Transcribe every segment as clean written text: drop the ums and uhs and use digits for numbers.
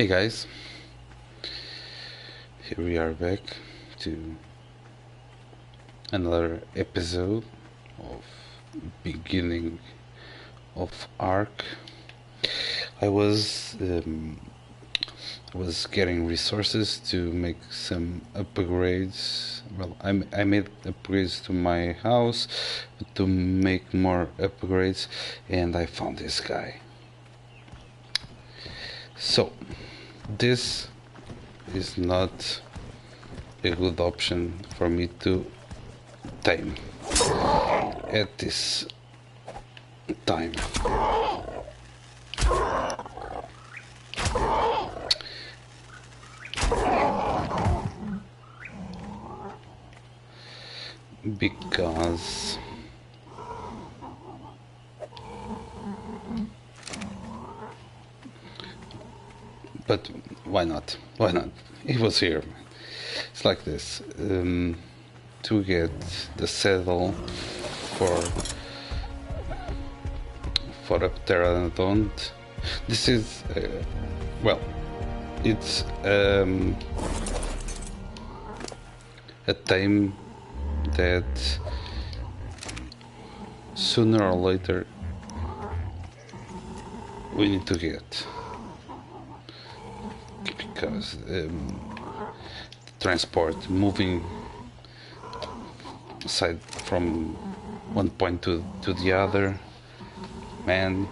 Hey guys, here we are back to another episode of beginning of ARK. I was getting resources to make some upgrades. Well, I made upgrades to my house to make more upgrades, and I found this guy. So this is not a good option for me to tame at this time. Because but why not? Why not? He was here. It's like this. To get the saddle for a pteranodon. This is well, it's a tame that sooner or later we need to get, because transport, moving aside from one point to the other, man,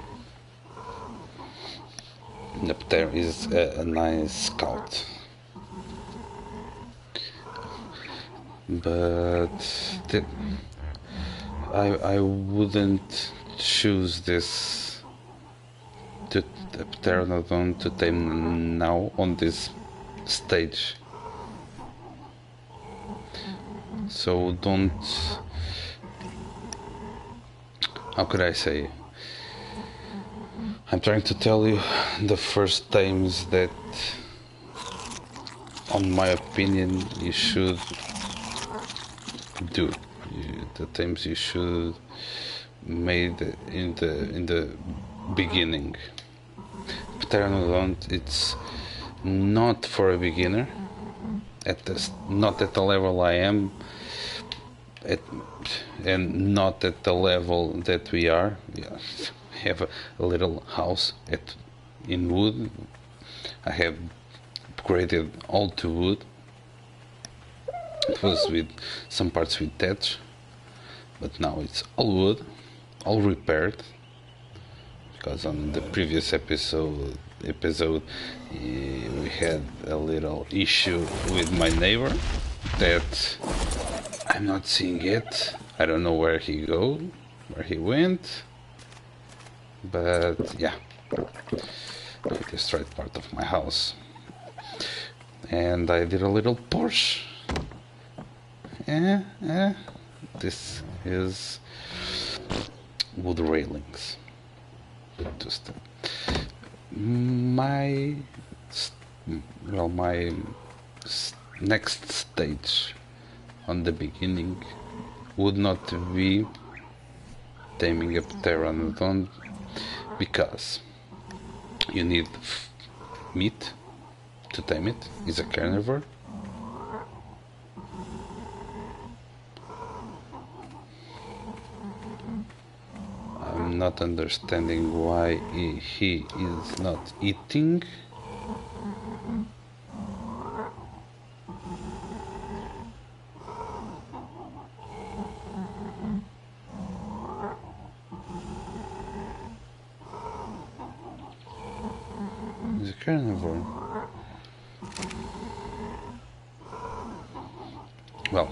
the pter is a nice scout. But I wouldn't choose this to the pteranodon to tame now on this stage. So don't, how could I say, I'm trying to tell you the first tames that, on my opinion, you should do. The tames you should made in the beginning. Pteranodon, it's not for a beginner, not at the level I am at, and not at the level that we are. Yeah, have a little house in wood. I have upgraded all to wood. It was with some parts with thatch, but now it's all wood, all repaired. Because on the previous episode we had a little issue with my neighbor that I'm not seeing it. I don't know where he went, but yeah, he destroyed part of my house, and I did a little Porsche. This is wood railings. Just my next stage on the beginning would not be taming a pteranodon, because you need meat to tame it. It's a carnivore. I'm not understanding why he is not eating. He's a carnivore. Well,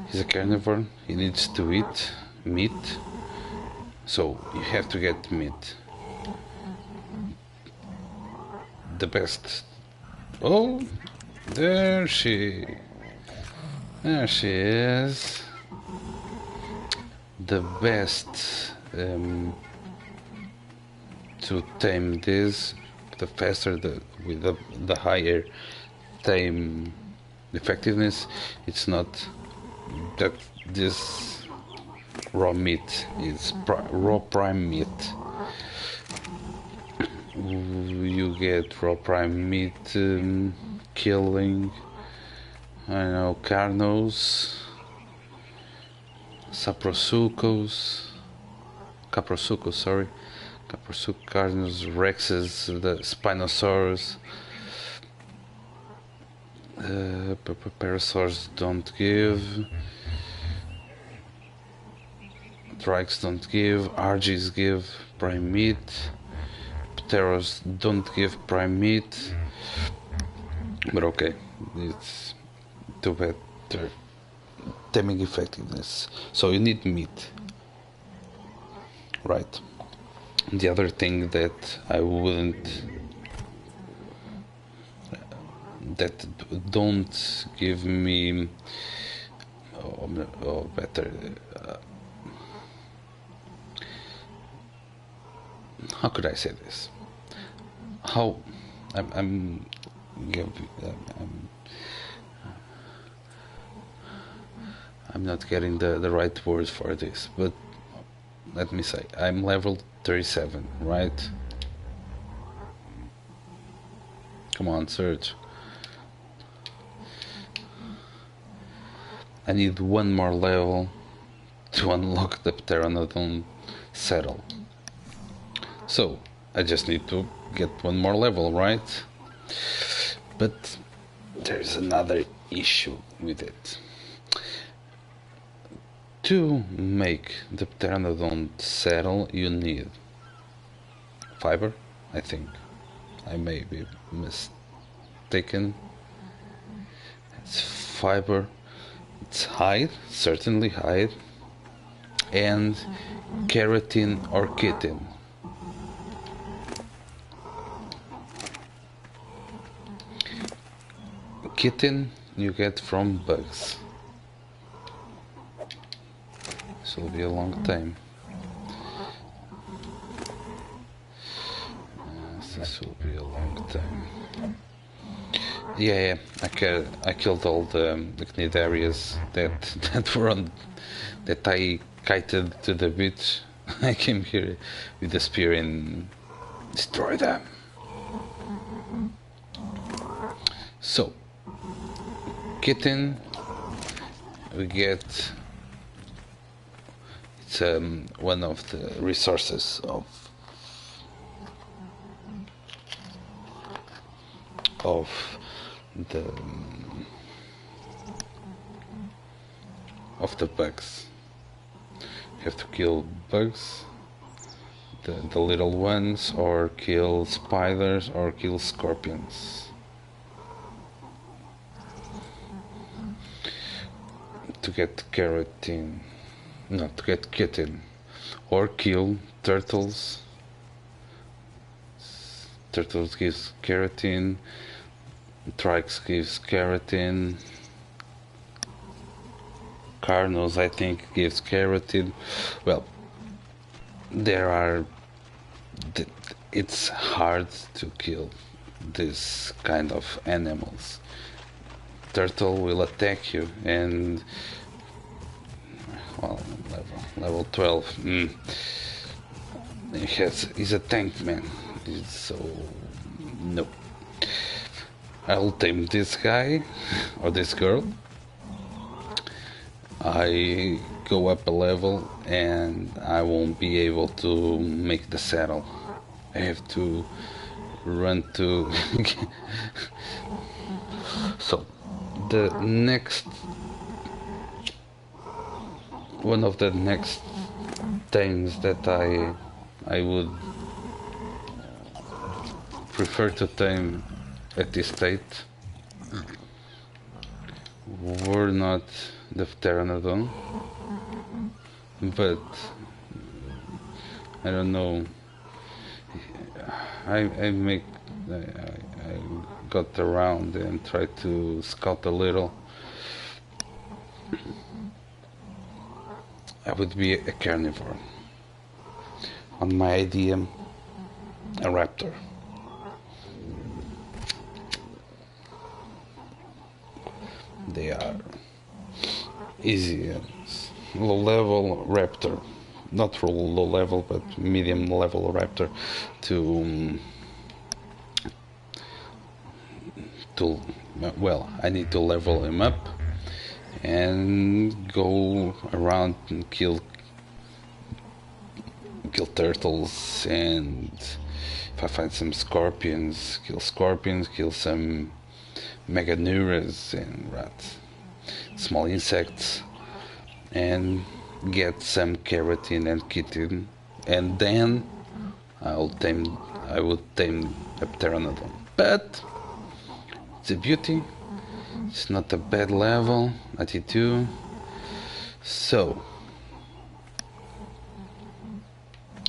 he's a carnivore. He needs to eat meat. So you have to get meat. The best. Oh, there she is. The best to tame this, the faster, with the higher tame effectiveness. It's not that this raw meat is raw prime meat. you get raw prime meat killing. I don't know, carnos, caprosucos, sorry, caprosucos, carnos, rexes, the spinosaurus. Parasaurs don't give. Trikes don't give. Argies give prime meat. Pteros don't give prime meat. But okay, it's too bad. They're taming effectiveness. So you need meat. Right. The other thing that I wouldn't, that don't give me, better, how could I say this? How I'm not getting the right words for this, but let me say I'm level 37, right? Come on, search. I need one more level to unlock the Pteranodon saddle. So I just need to get one more level, right? But there's another issue with it. To make the Pteranodon saddle, you need fiber, I think. I may be mistaken. It's fiber, it's hide, certainly hide, and keratin or chitin. Chitin you get from bugs. This will be a long time. This will be a long time. Yeah, I killed all the cnidarians that were on, that I kited to the beach. I came here with the spear and destroy them. So, kitten, we get, it's one of the resources of the bugs. You have to kill bugs, the little ones, or kill spiders, or kill scorpions. To get keratin, not to get kitten, or kill turtles. Turtles gives keratin, trikes gives keratin, carnos I think gives keratin. Well, it's hard to kill this kind of animals. Turtle will attack you, and well, level 12. He's a tank man. So no, I'll tame this guy or this girl. I go up a level and I won't be able to make the saddle. I have to run to so the next one of the next tames that I would prefer to tame at this state were not the Pteranodon, but I don't know. I got around and tried to scout a little. I would be a carnivore. On my idea, a raptor. They are easy, low level raptor, not low level but medium level raptor to to, well, I need to level him up and go around and kill turtles, and if I find some scorpions, kill some meganuras and rats, small insects, and get some keratin and chitin, and then I would tame a pteranodon. But the beauty, it's not a bad level, 92. So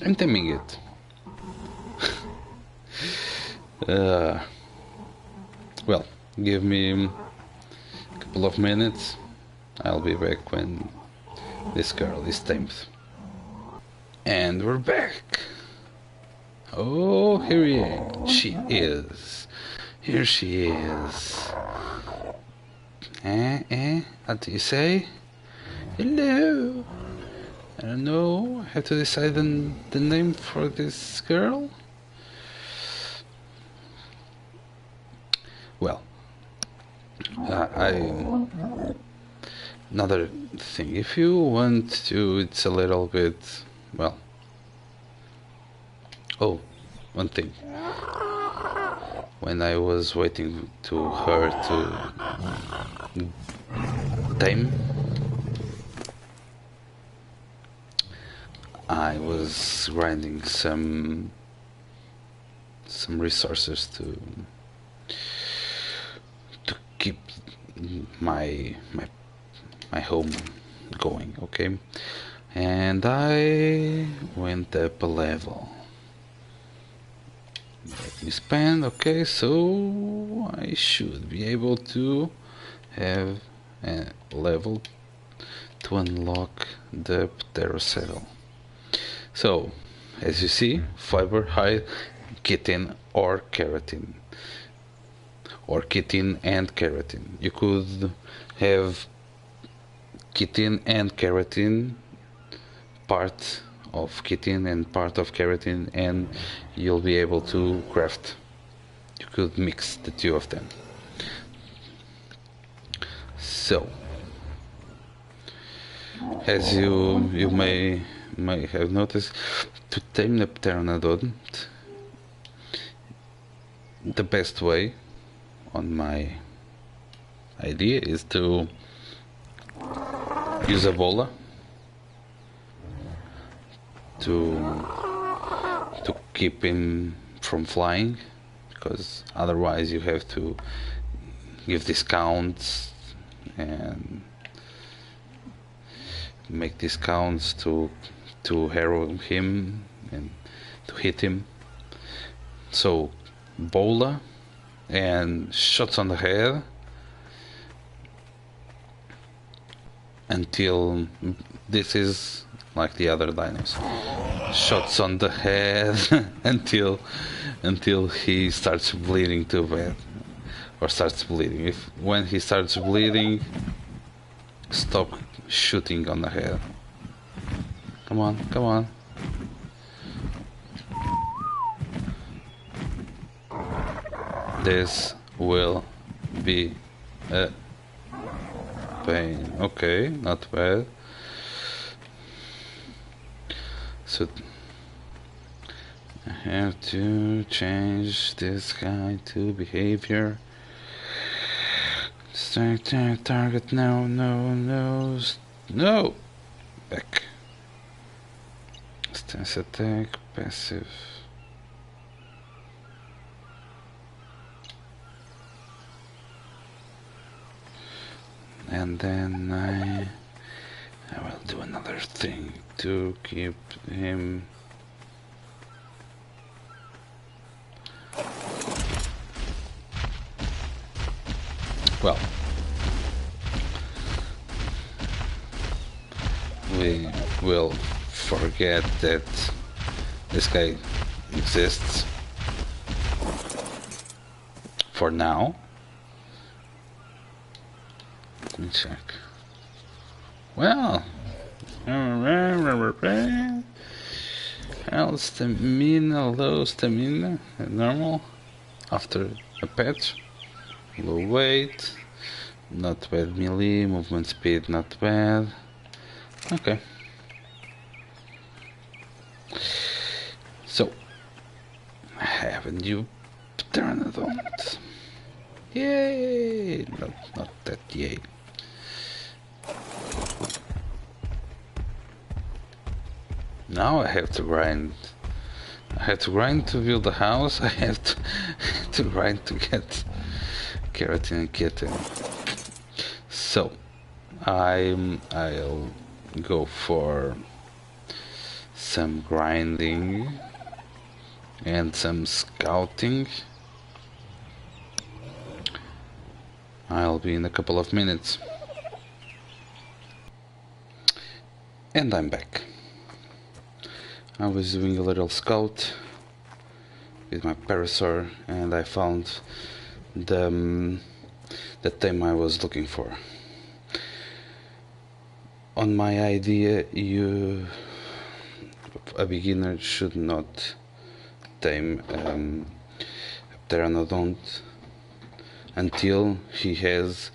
I'm taming it. Well, give me a couple of minutes. I'll be back when this girl is tamed. And we're back. Oh, she is. Here she is. What do you say? Hello. I don't know. I have to decide on the name for this girl. Well, another thing. If you want to, it's a little bit, well. Oh, one thing. When I was waiting to her to tame, I was grinding some resources to keep my home going, okay? And I went up a level. Let me spend, okay, so I should be able to have a level to unlock the pterosaddle. So, as you see, fiber, hide, chitin or keratin. Or chitin and keratin. You could have chitin and keratin, part of chitin and part of keratin, and you'll be able to craft. You could mix the two of them. So, as you may have noticed, to tame the pteranodon, the best way, on my idea, is to use a bola to keep him from flying, because otherwise you have to give discounts and make discounts to harrow him and to hit him. So bola and shots on the head until this is like the other dinos. Shots on the head until he starts bleeding too bad, or starts bleeding. When he starts bleeding, stop shooting on the head. Come on, come on. This will be a pain. Okay, not bad. So I have to change this guy to behavior. Target, no. Back. Stance attack, passive. And then I will do another thing to keep him. Well, we will forget that this guy exists for now. Let me check. Well, stamina, low stamina, normal after a patch. Low weight, not bad melee, movement speed not bad. Okay. So, I have a new pteranodon. Yay! Not that yay. Now I have to grind. I have to grind to build a house. I have to grind to get keratin and kitten. So I'll go for some grinding and some scouting. I'll be in a couple of minutes. And I'm back. I was doing a little scout with my parasaur and I found the tame I was looking for. On my idea, a beginner should not tame a pteranodon until he has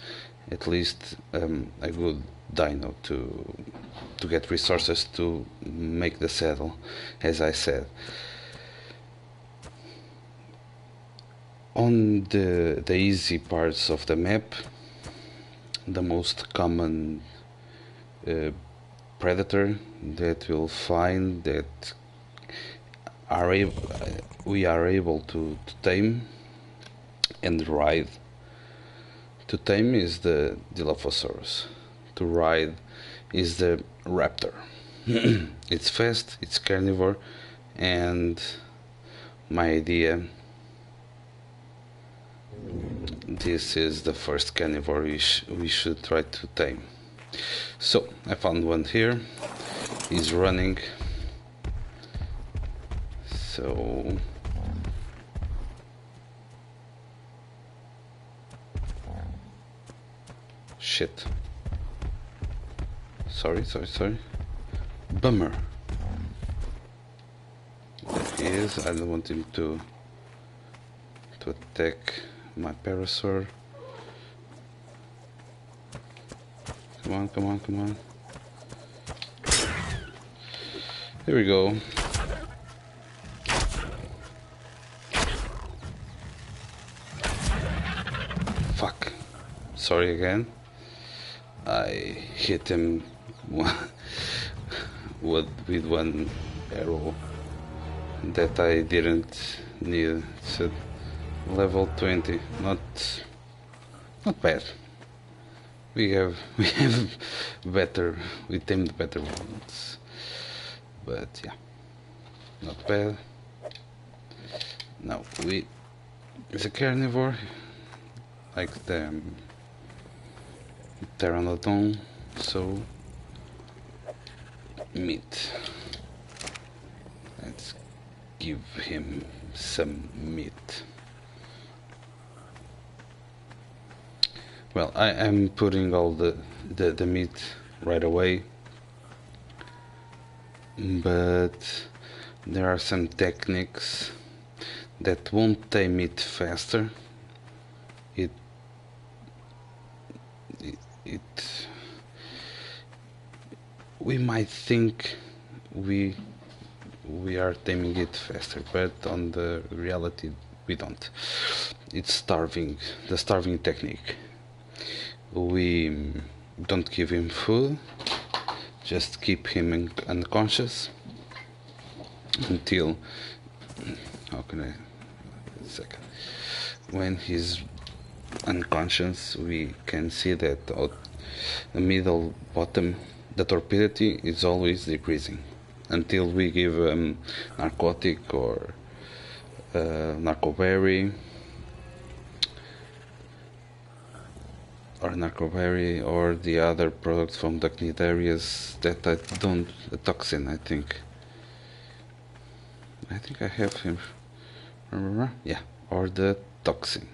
at least a good dino to get resources to make the saddle, as I said. On the easy parts of the map, the most common predator that we'll find that we are able to tame and ride. To tame is the Dilophosaurus. To ride is the raptor. It's fast, it's carnivore, and my idea, this is the first carnivore we should try to tame. So I found one here. He's running. So shit. Sorry. Bummer. There he is. I don't want him to attack my parasaur. Come on. Here we go. Fuck. Sorry again. I hit him with one arrow that I didn't need. It's a level 20. Not bad. We tamed better ones, but yeah, not bad. Now it's a carnivore like the pteranodon, so meat. Let's give him some meat. Well, I am putting all the meat right away, but there are some techniques that won't tame it faster. We might think we are taming it faster, but on the reality we don't. It's the starving technique. We don't give him food, just keep him unconscious until, how can I, a second, when he's unconscious we can see that the middle bottom, the torpidity is always decreasing until we give narcotic or narcoberry or the other products from the cnidarius that I don't, the toxin, I think I have him, remember? Yeah, or the toxin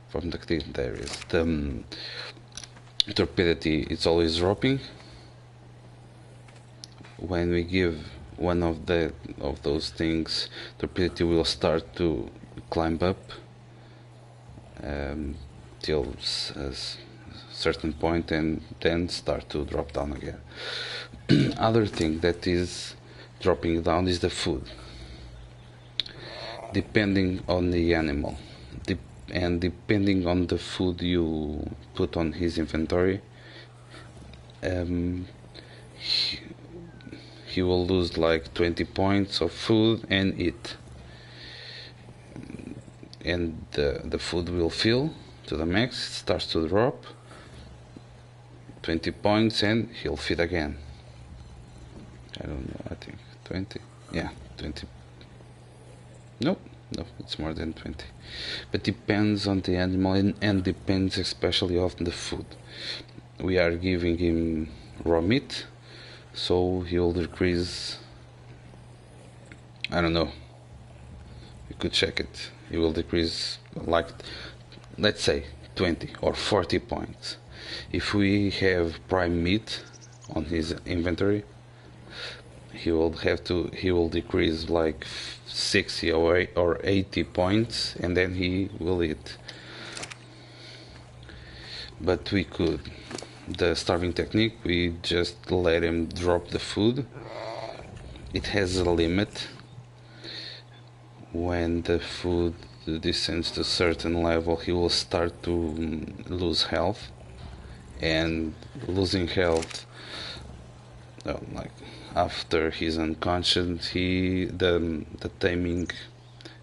from the cnidarius. The torpidity is always dropping. When we give one of those things, torpidity will start to climb up. till a certain point and then start to drop down again. Other thing that is dropping down is the food, depending on the animal, and depending on the food you put on his inventory, he will lose like 20 points of food and eat, and the food will fill to the max. It starts to drop 20 points and he'll feed again. I don't know, I think 20, yeah, 20. No, it's more than 20, but depends on the animal, and depends especially on the food. We are giving him raw meat, so he will decrease, I don't know, you could check it, he will decrease like, let's say 20 or 40 points. If we have prime meat on his inventory, he will decrease like 60 or 80 points, and then he will eat. But we could, the starving technique, we just let him drop the food. It has a limit. When the food descends to a certain level, he will start to lose health, and losing health, like after he's unconscious, the taming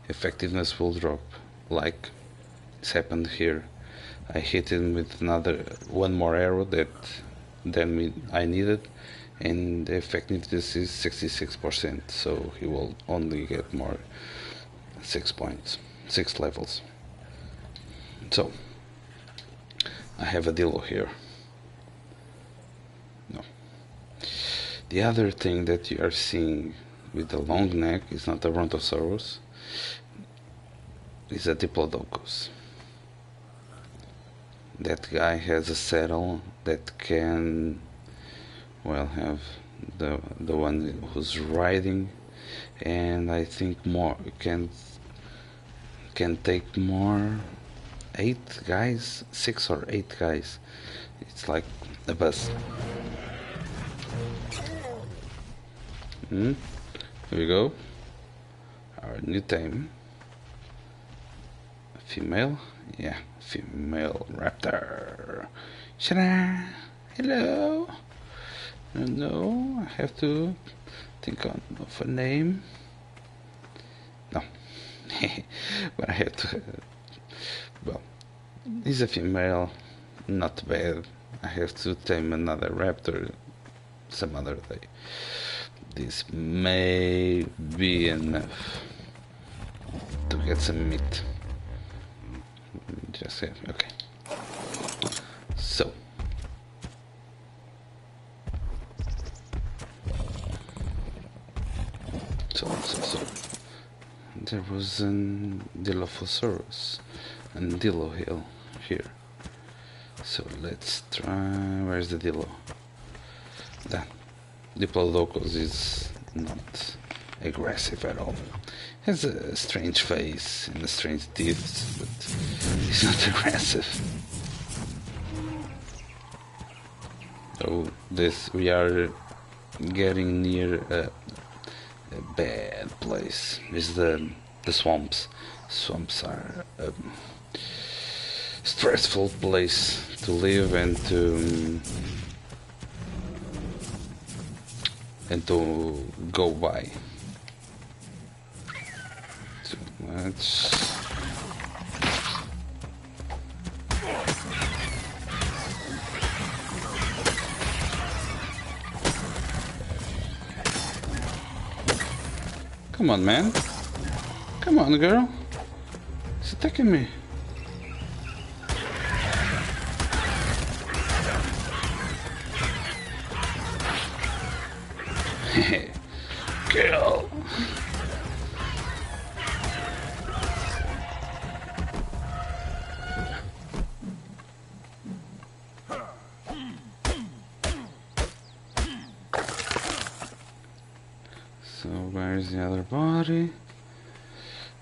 effectiveness will drop, like it's happened here. I hit him with one more arrow than I needed, and the effectiveness is 66%, so he will only get more 6 points, 6 levels. So I have a dillo here. No. The other thing that you are seeing with the long neck is not a brontosaurus, it's a diplodocus. That guy has a saddle that can, well, have the one who's riding, and I think more can take more, 8 guys, 6 or 8 guys. It's like a bus. Here we go. Our new tame. A female. Yeah, female raptor. Shada! Hello! No, I have to think of a name. No. But I have to. Well, he's a female. Not bad. I have to tame another raptor some other day. This may be enough to get some meat. Just have, okay. So there was an Dilophosaurus and Dillo Hill here. So let's try. Where's the Dillo? That Diplodocus is not aggressive at all. Has a strange face and a strange teeth, but he's not aggressive. Oh, we are getting near a bad place. Is the swamps. Swamps are a stressful place to live and to go by. Too much. Come on, man. Come on, girl. It's attacking me. Girl. So where's the other body?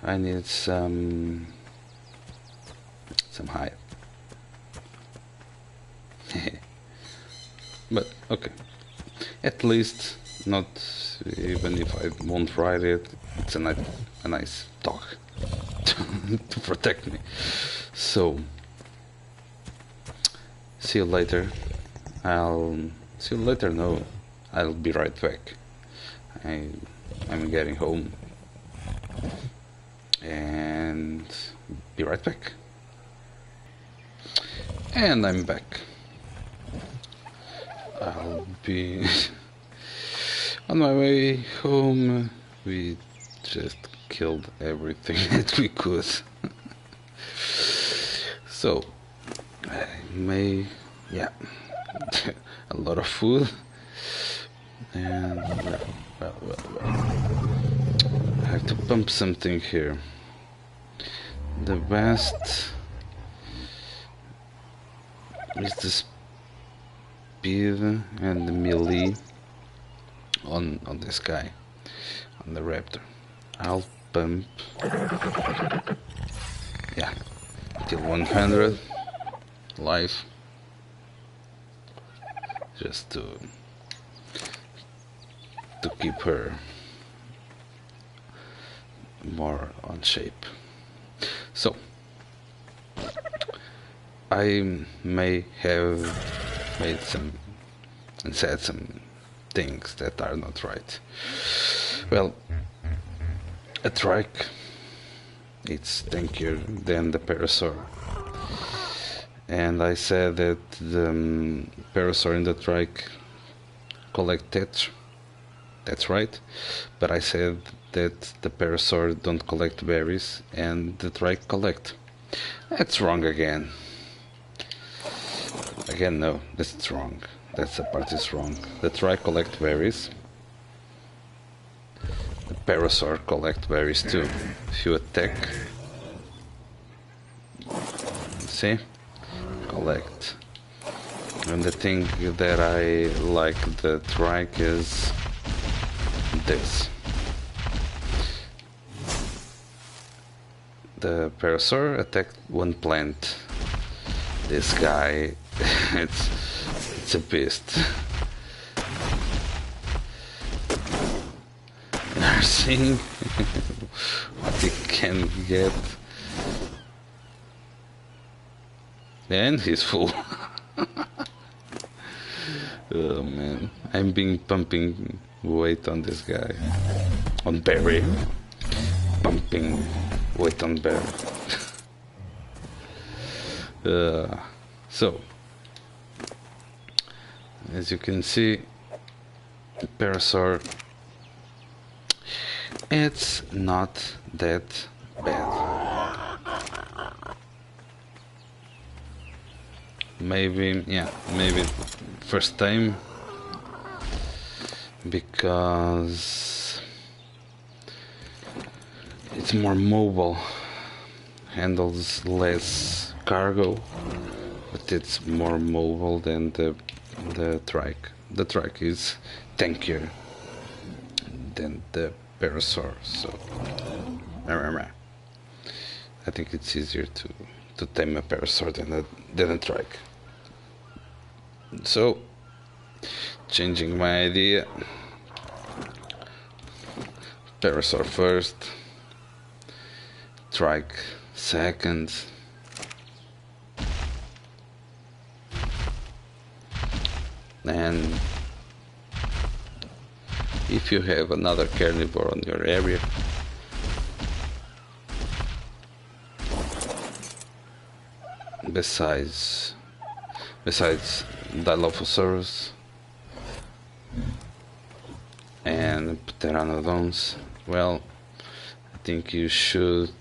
I need some hide. But okay, at least, not even if I won't ride it, it's a nice dog to protect me. So see you later. I'll see you later. No, I'll be right back. I'm getting home and be right back. And I'm back. I'll be on my way home. We just killed everything that we could. So I may, yeah, a lot of food. And well, I have to pump something here. The best is the speed and the melee on this guy, on the raptor. I'll pump, yeah, until 100 life, just to keep her more on shape. So I may have made some and said some things that are not right. Well, a trike, it's tankier than the parasaur, and I said that the parasaur and the trike collect tetch. That's right, but I said that the parasaur don't collect berries and the trike collect. That's wrong again. Again, no, that's wrong. That's the part is wrong. The trike collect berries. The parasaur collect berries too. If you attack, see, collect. And the thing that I like the trike is this. The parasaur attacked one plant. This guy, it's a beast. You're seeing what he can get, and he's full. Oh man, I'm being pumping weight on this guy, on Barry, pumping weight on Barry. So, as you can see, parasaur, it's not that bad. Maybe, yeah, maybe first time, because it's more mobile, handles less cargo, but it's more mobile than the trike. The trike is tankier than the parasaur, so I think it's easier to tame a parasaur than a trike. So, changing my idea, parasaur first, trike second, and if you have another carnivore on your area, besides Dilophosaurus and pteranodons, well, I think you should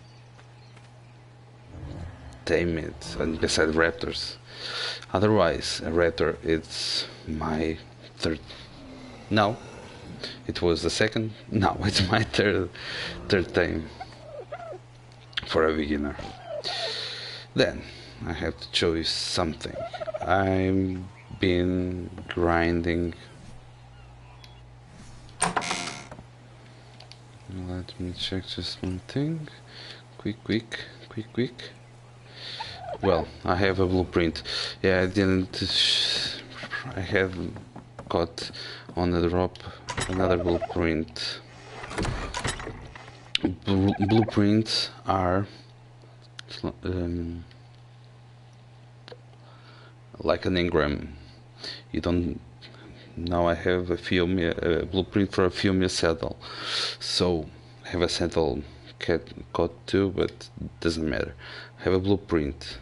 tame it, and besides raptors. Otherwise, a raptor, it's my third. No, it was the second. Now it's my third tame for a beginner. Then I have to show you something. I've been grinding. Let me check just one thing. Quick. Well, I have a blueprint. Yeah, I didn't I have got on the drop another blueprint. Blueprints are like an engram. You don't. Now I have a blueprint for a Fiume saddle, so I have a saddle cut too, but doesn't matter. I have a blueprint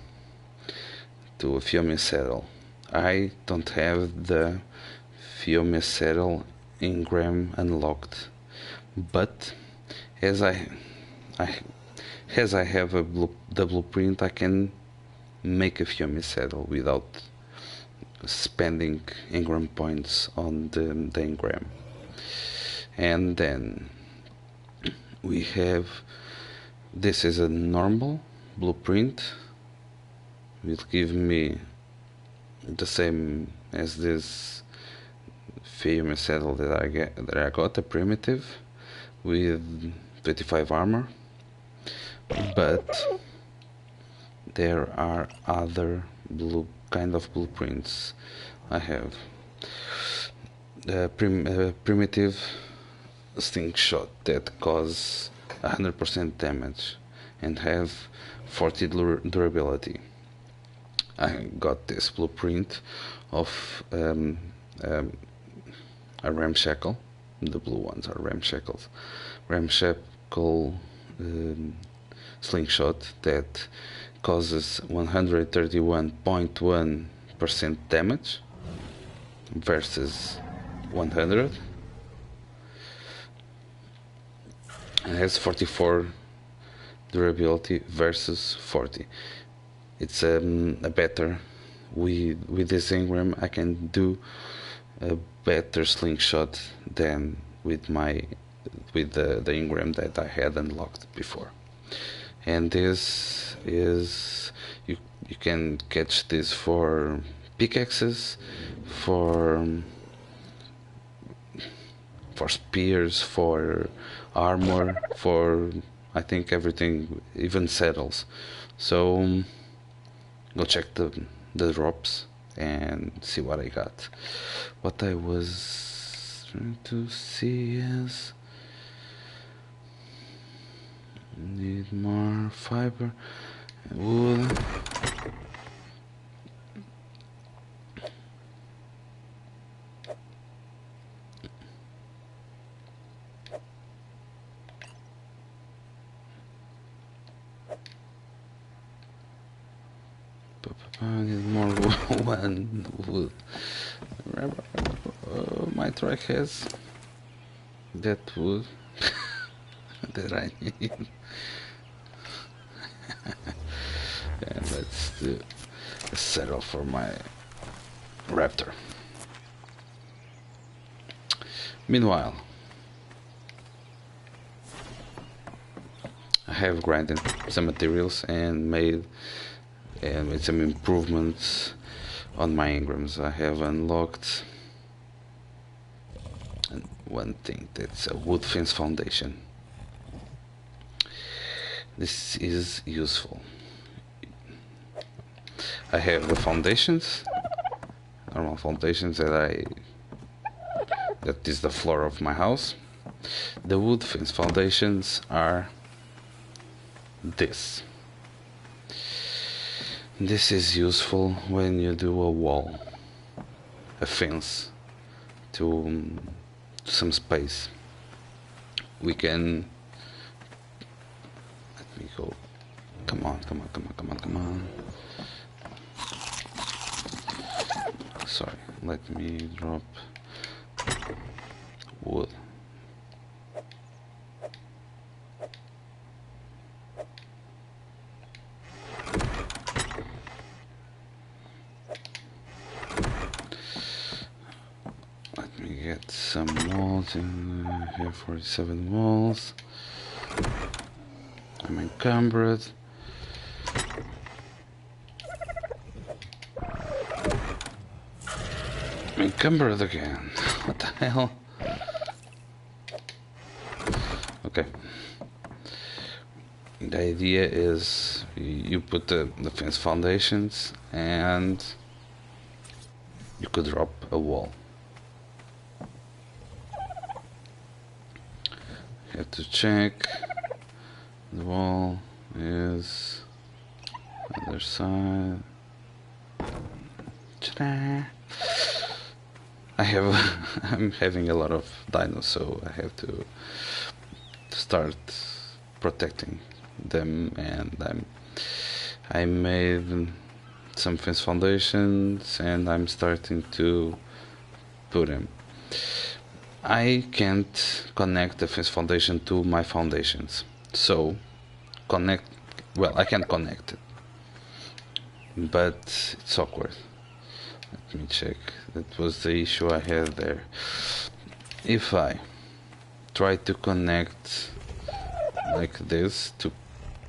to a Fiume saddle. I don't have the Fiume saddle engram unlocked, but as I have the blueprint, I can make a Fiume saddle without spending engram points on the engram. And then we have, this is a normal blueprint, will give me the same as this Fiume saddle that I got, a primitive with 25 armor, but there are other kind of blueprints. I have primitive slingshot that cause 100% damage and have 40 durability. I got this blueprint of a ramshackle. The blue ones are ramshackles. Ramshackle slingshot that causes 131.1% damage versus 100, and has 44 durability versus 40. It's a better, with this engram I can do a better slingshot than with the engram that I had unlocked before. And this is, you can catch this for pickaxes, for spears, for armor, for I think everything, even saddles. So go check the drops and see what I got. What I was trying to see is, need more fiber and wood. I need more one wood. My truck has that wood that I need. And let's do a settle for my raptor. Meanwhile, I have grinded some materials and made some improvements on my engrams. I have unlocked one thing, that's a wood fence foundation. This is useful. I have the foundations, normal foundations that is the floor of my house. The wood fence foundations are this. This is useful when you do a wall, a fence to some space. We can, let me go, come on. Sorry, let me drop wood. Let me get some walls in here, 47 walls. I'm encumbered. Encumbered again. What the hell? Okay. The idea is you put the fence foundations and you could drop a wall. Have to check. The wall is other side. Ta-da! I'm having a lot of dinos, so I have to start protecting them, and I made some fence foundations, and I'm starting to put them. I can't connect the fence foundation to my foundations, so I can connect it, but it's awkward. Let me check. That was the issue I had there. If I try to connect like this to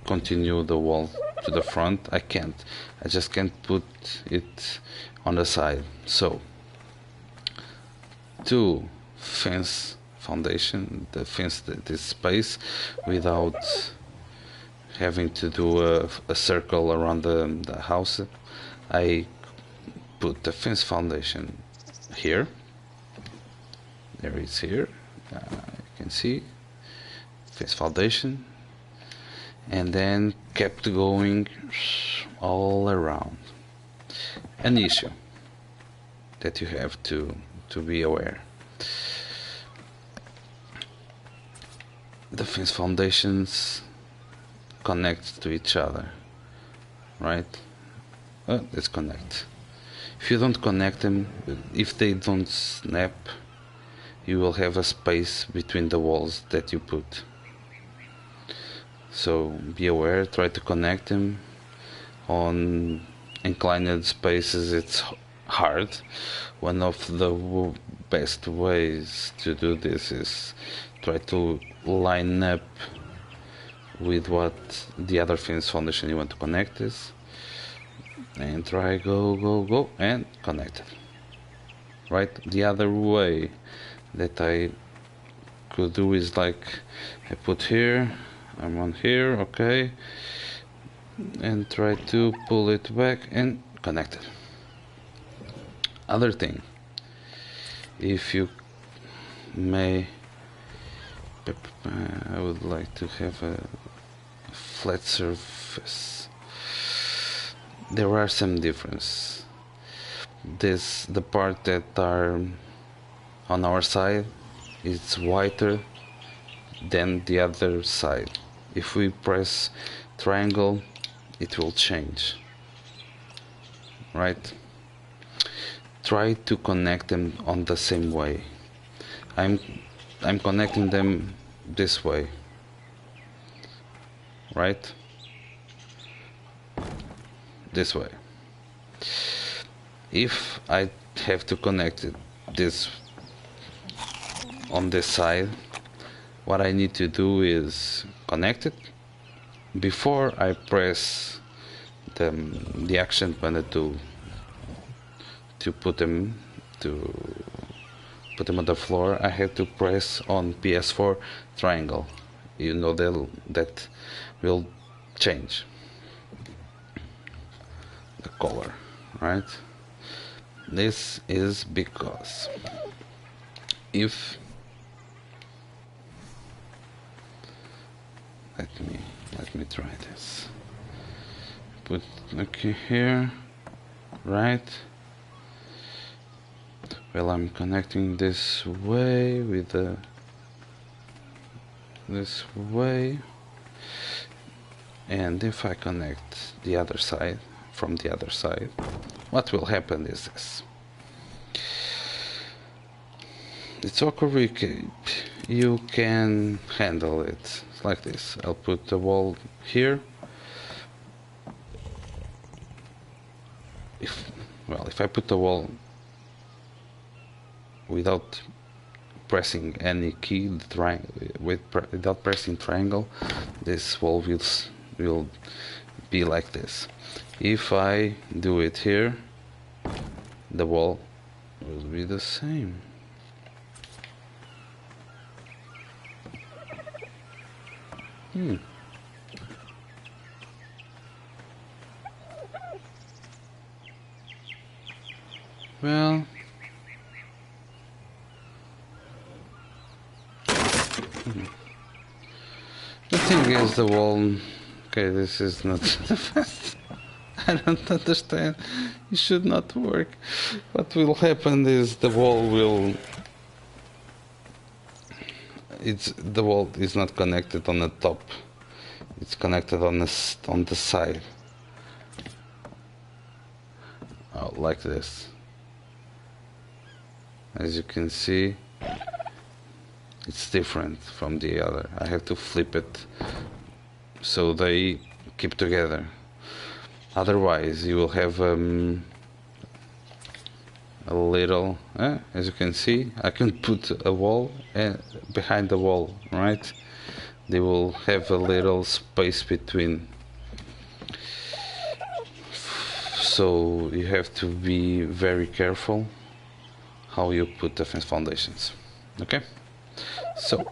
continue the wall to the front, I can't. I just can't put it on the side. So to fence foundation, the fence this space without having to do a circle around the house, I put the fence foundation here. There it's here. You can see fence foundation, and then kept going all around. An issue that you have to be aware: the fence foundations connect to each other, right? Let's connect. If you don't connect them, if they don't snap, you will have a space between the walls that you put. So be aware, try to connect them. On inclined spaces it's hard. One of the best ways to do this is try to line up with what the other fence foundation you want to connect is, and try go and connect it. Right? The other way that I could do is like I put here, I'm on here, okay, and try to pull it back and connect it. Other thing, if you may, I would like to have a flat surface. There are some difference. The part that are on our side is whiter than the other side. If we press triangle, it will change, right? Try to connect them on the same way. I'm connecting them this way, right? This way. If I have to connect it this on this side, what I need to do is connect it before I press the action button to put them on the floor. I have to press on PS4 triangle. You know that will change the color, right? This is because if let me try this. Put okay here, right? Well, I'm connecting this way with this way, and if I connect the other side from the other side, what will happen is this. It's awkward. You can handle it like this. I'll put the wall here. If I put the wall without pressing any key, without pressing triangle, this wall will be like this. If I do it here, the wall will be the same. Well, the thing is the wall. Okay, this is not the fast. I don't understand. It should not work. What will happen is the wall will. The wall is not connected on the top. It's connected on the side. Oh, like this. As you can see, it's different from the other. I have to flip it so they keep together. Otherwise, you will have a little. As you can see, I can put a wall behind the wall, right? They will have a little space between. So you have to be very careful how you put the fence foundations. Okay, so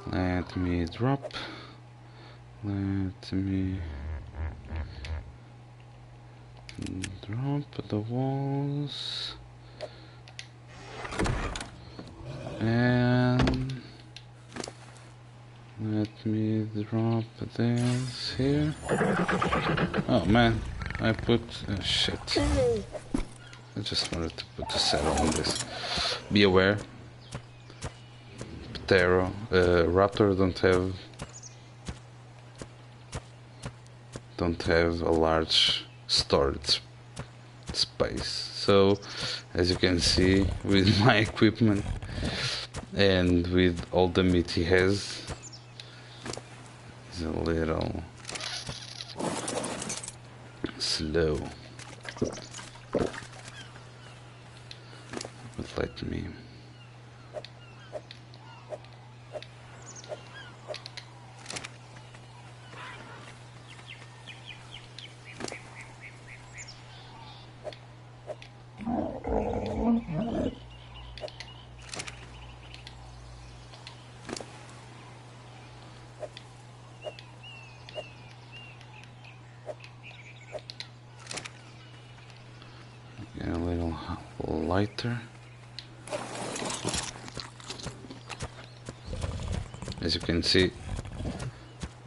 let me drop. Let me drop the walls and let me drop this here. Oh man, I put shit. I just wanted to put a saddle on this. Be aware, raptor don't have a large storage space. So as you can see, with my equipment and with all the meat he has, it's a little slow. But let me get a little lighter. As you can see,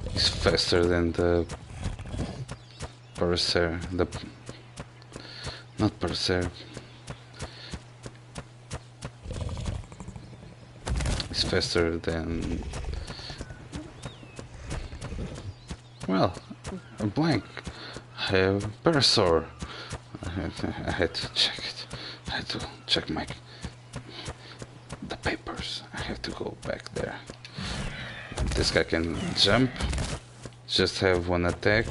it's faster than the Parser, not Parser. It's faster than, well, a blank. I have Parasaur. I had to check it. I had to check the papers. I have to go back there. This guy can jump. Just have one attack.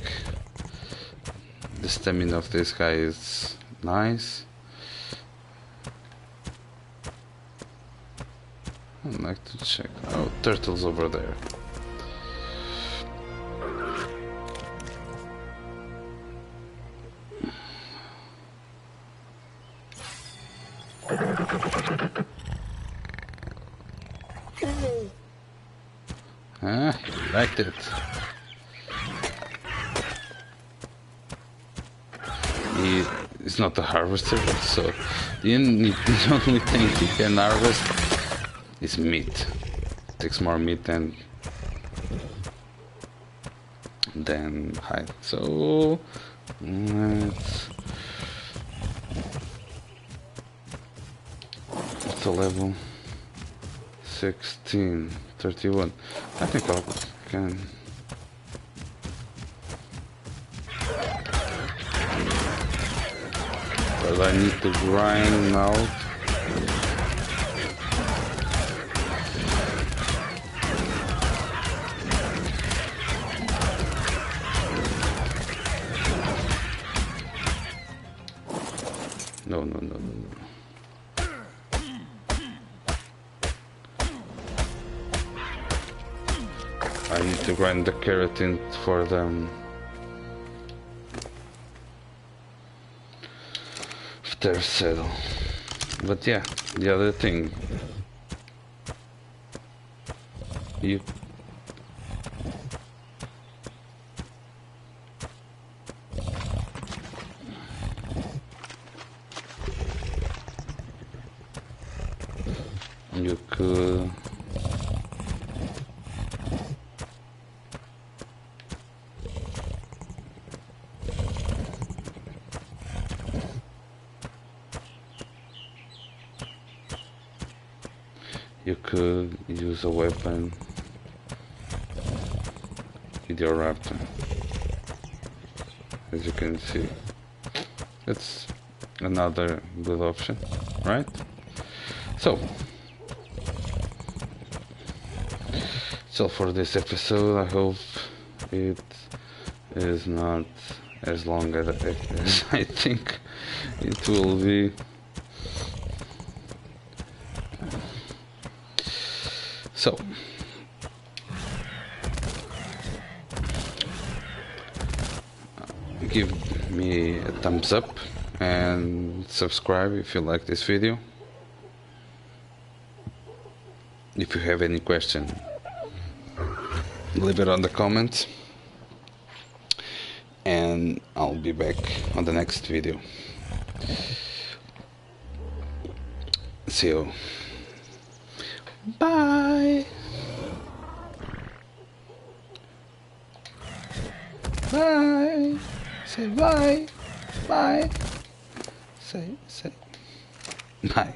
The stamina of this guy is nice. I'd like to check. Oh, turtles over there. Ah, he liked it. He is not a harvester, so the only thing he can harvest is meat. Takes more meat than hide. So it's a level 16, 31. I think I can. But I need to grind now. No. I need to grind the keratin for them. Their saddle. But yeah, the other thing, you could use a weapon with your raptor. As you can see, that's another good option, right? So for this episode, I hope it is not as long as I think it will be. So give me a thumbs up and subscribe if you like this video. If you have any question, leave it on the comments, and I'll be back on the next video. See you. Bye. Bye. Say bye. Bye. Say bye.